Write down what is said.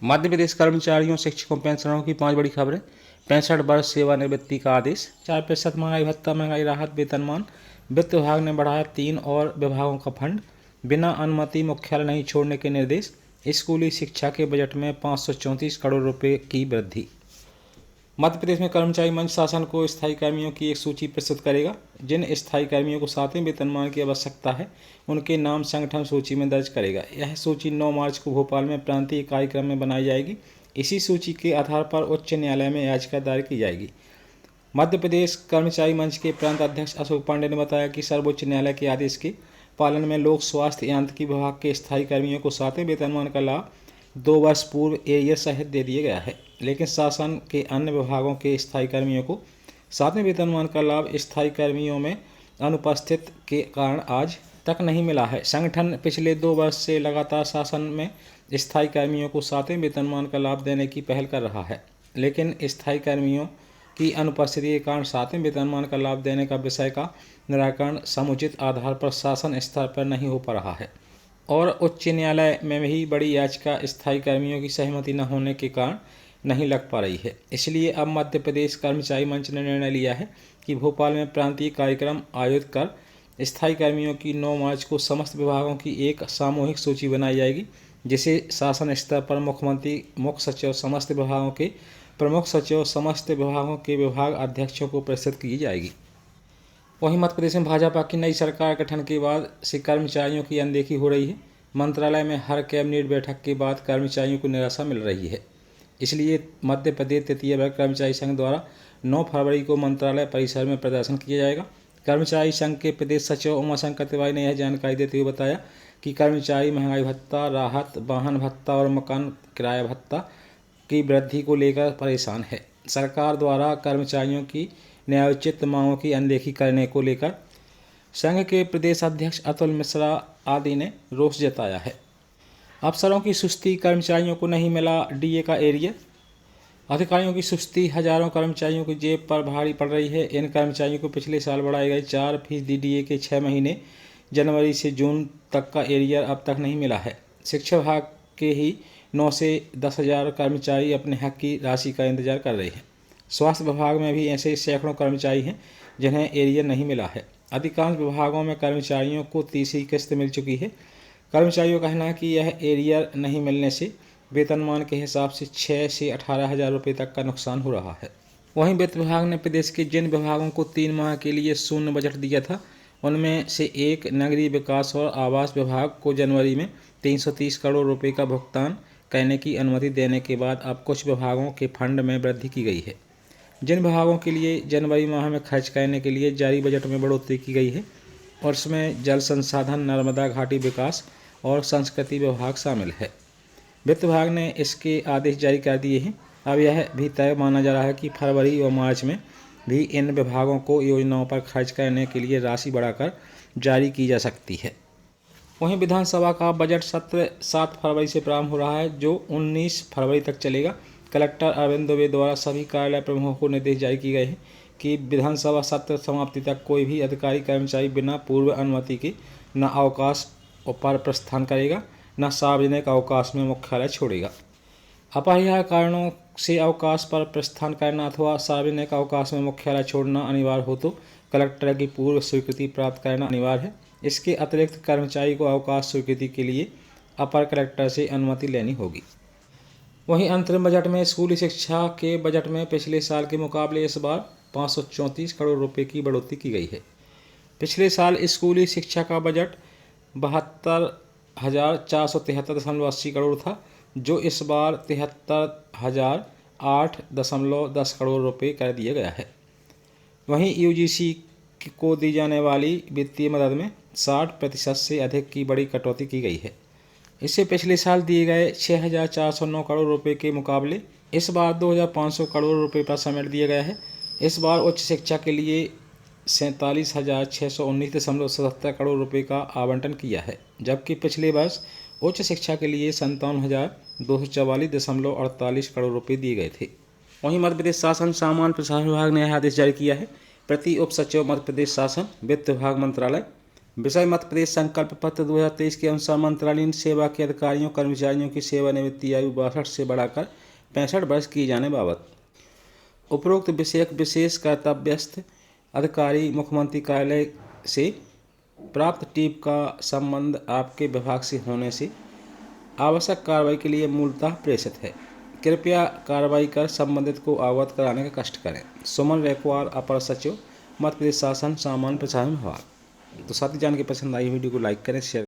मध्य प्रदेश कर्मचारियों शिक्षकों पेंशनरों की 5 बड़ी खबरें। 65 वर्ष सेवानिवृत्ति का आदेश, 4% महंगाई भत्ता, महंगाई राहत, वेतनमान। वित्त विभाग ने बढ़ाया 3 और विभागों का फंड, बिना अनुमति मुख्यालय नहीं छोड़ने के निर्देश। स्कूली शिक्षा के बजट में 534 करोड़ रुपए की वृद्धि। मध्य प्रदेश में कर्मचारी मंच शासन को स्थायी कर्मियों की एक सूची प्रस्तुत करेगा। जिन स्थायी कर्मियों को 7वें वेतनमान की आवश्यकता है उनके नाम संगठन सूची में दर्ज करेगा। यह सूची 9 मार्च को भोपाल में प्रांतीय कार्यक्रम में बनाई जाएगी। इसी सूची के आधार पर उच्च न्यायालय में याचिका दायर की जाएगी। मध्य प्रदेश कर्मचारी मंच के प्रांत अध्यक्ष अशोक पांडे ने बताया कि सर्वोच्च न्यायालय के आदेश के पालन में लोक स्वास्थ्य यांत्रिकी विभाग के स्थायी कर्मियों को 7वें वेतनमान का लाभ 2 वर्ष पूर्व एरियर सहित दे दिया गया है, लेकिन शासन के अन्य विभागों के स्थायी कर्मियों को 7वें वेतनमान का लाभ स्थायी कर्मियों में अनुपस्थित के कारण आज तक नहीं मिला है। संगठन पिछले 2 वर्ष से लगातार शासन में स्थायी कर्मियों को 7वें वेतनमान का लाभ देने की पहल कर रहा है, लेकिन स्थायी कर्मियों की अनुपस्थिति के कारण 7वें वेतनमान का लाभ देने का विषय का निराकरण समुचित आधार पर शासन स्तर पर नहीं हो पा रहा है और उच्च न्यायालय में भी बड़ी याचिका स्थायी कर्मियों की सहमति न होने के कारण नहीं लग पा रही है। इसलिए अब मध्य प्रदेश कर्मचारी मंच ने निर्णय लिया है कि भोपाल में प्रांतीय कार्यक्रम आयोजित कर स्थायी कर्मियों की 9 मार्च को समस्त विभागों की एक सामूहिक सूची बनाई जाएगी, जिसे शासन स्तर पर मुख्यमंत्री, मुख्य सचिव, समस्त विभागों के प्रमुख सचिव, समस्त विभागों के विभाग अध्यक्षों को प्रस्तुत की जाएगी। वहीं मध्य प्रदेश में भाजपा की नई सरकार गठन के बाद से कर्मचारियों की अनदेखी हो रही है। मंत्रालय में हर कैबिनेट बैठक के बाद कर्मचारियों को निराशा मिल रही है। इसलिए मध्य प्रदेश तृतीय वर्ग कर्मचारी संघ द्वारा 9 फरवरी को मंत्रालय परिसर में प्रदर्शन किया जाएगा। कर्मचारी संघ के प्रदेश सचिव उमाशंकर तिवारी ने यह जानकारी देते हुए बताया कि कर्मचारी महंगाई भत्ता, राहत, वाहन भत्ता और मकान किराया भत्ता की वृद्धि को लेकर परेशान है। सरकार द्वारा कर्मचारियों की न्यायोचित मांगों की अनदेखी करने को लेकर संघ के प्रदेश अध्यक्ष अतुल मिश्रा आदि ने रोष जताया है। अफसरों की सुस्ती, कर्मचारियों को नहीं मिला डीए का एरियर। अधिकारियों की सुस्ती हजारों कर्मचारियों की जेब पर भारी पड़ रही है। इन कर्मचारियों को पिछले साल बढ़ाए गए 4% डीए के 6 महीने जनवरी से जून तक का एरियर अब तक नहीं मिला है। शिक्षा विभाग के ही 9 से 10 हज़ार कर्मचारी अपने हक की राशि का इंतजार कर रहे हैं। स्वास्थ्य विभाग में भी ऐसे सैकड़ों कर्मचारी हैं जिन्हें एरियर नहीं मिला है। अधिकांश विभागों में कर्मचारियों को तीसरी किस्त मिल चुकी है। कर्मचारियों का कहना है कि यह एरियर नहीं मिलने से वेतनमान के हिसाब से 6 से 18 हज़ार रुपये तक का नुकसान हो रहा है। वहीं वित्त विभाग ने प्रदेश के जिन विभागों को 3 माह के लिए शून्य बजट दिया था, उनमें से एक नगरीय विकास और आवास विभाग को जनवरी में 330 करोड़ रुपये का भुगतान करने की अनुमति देने के बाद अब कुछ विभागों के फंड में वृद्धि की गई है। जिन विभागों के लिए जनवरी माह में खर्च करने के लिए जारी बजट में बढ़ोतरी की गई है और उसमें जल संसाधन, नर्मदा घाटी विकास और संस्कृति विभाग शामिल है। वित्त विभाग ने इसके आदेश जारी कर दिए हैं। अब यह भी तय माना जा रहा है कि फरवरी और मार्च में भी इन विभागों को योजनाओं पर खर्च करने के लिए राशि बढ़ाकर जारी की जा सकती है। वहीं विधानसभा का बजट सत्र 7 फरवरी से प्रारंभ हो रहा है, जो 19 फरवरी तक चलेगा। कलेक्टर अरविंद दुबे द्वारा सभी कार्यालय प्रमुखों को निर्देश जारी किए गए हैं कि विधानसभा सत्र समाप्ति तक कोई भी अधिकारी कर्मचारी बिना पूर्व अनुमति के न अवकाश पर प्रस्थान करेगा, न सार्वजनिक अवकाश में मुख्यालय छोड़ेगा। अपरिहार्य कारणों से अवकाश पर प्रस्थान करना अथवा सार्वजनिक अवकाश में मुख्यालय छोड़ना अनिवार्य हो तो कलेक्टर की पूर्व स्वीकृति प्राप्त करना अनिवार्य है। इसके अतिरिक्त कर्मचारी को अवकाश स्वीकृति के लिए अपर कलेक्टर से अनुमति लेनी होगी। वहीं अंतरिम बजट में स्कूली शिक्षा के बजट में पिछले साल के मुकाबले इस बार 534 करोड़ रुपए की बढ़ोतरी की गई है। पिछले साल स्कूली शिक्षा का बजट 72,473.80 करोड़ था, जो इस बार 73,008.10 करोड़ रुपए कर दिया गया है। वहीं यूजीसी को दी जाने वाली वित्तीय मदद में 60% से अधिक की बड़ी कटौती की गई है। इससे पिछले साल दिए गए 6,409 करोड़ रुपए के मुकाबले इस बार 2,500 करोड़ रुपए पर समेट दिया गया है। इस बार उच्च शिक्षा के लिए 47,619.77 करोड़ रुपए का आवंटन किया है, जबकि पिछले वर्ष उच्च शिक्षा के लिए 57,244.48 करोड़ रुपए दिए गए थे। वहीं मध्य प्रदेश शासन सामान्य प्रशासन विभाग ने यह आदेश जारी किया है। प्रति उप सचिव मध्य प्रदेश शासन, वित्त विभाग मंत्रालय, विषय मध्य प्रदेश संकल्प पत्र 2023 के अनुसार मंत्रालयीन सेवा के अधिकारियों कर्मचारियों की सेवानिवृत्ति आयु 62 से बढ़ाकर 65 वर्ष की जाने बाबत उपरोक्त विषयक विशेष कर्तव्यस्थ अधिकारी मुख्यमंत्री कार्यालय से प्राप्त टीप का संबंध आपके विभाग से होने से आवश्यक कार्रवाई के लिए मूलतः प्रेषित है। कृपया कार्रवाई कर संबंधित को अवगत कराने का कष्ट करें। सुमन रेकवार, अपर सचिव, मध्य प्रदेश शासन सामान्य प्रशासन विभाग। तो साथी जान के पसंद आई वीडियो को लाइक करें, शेयर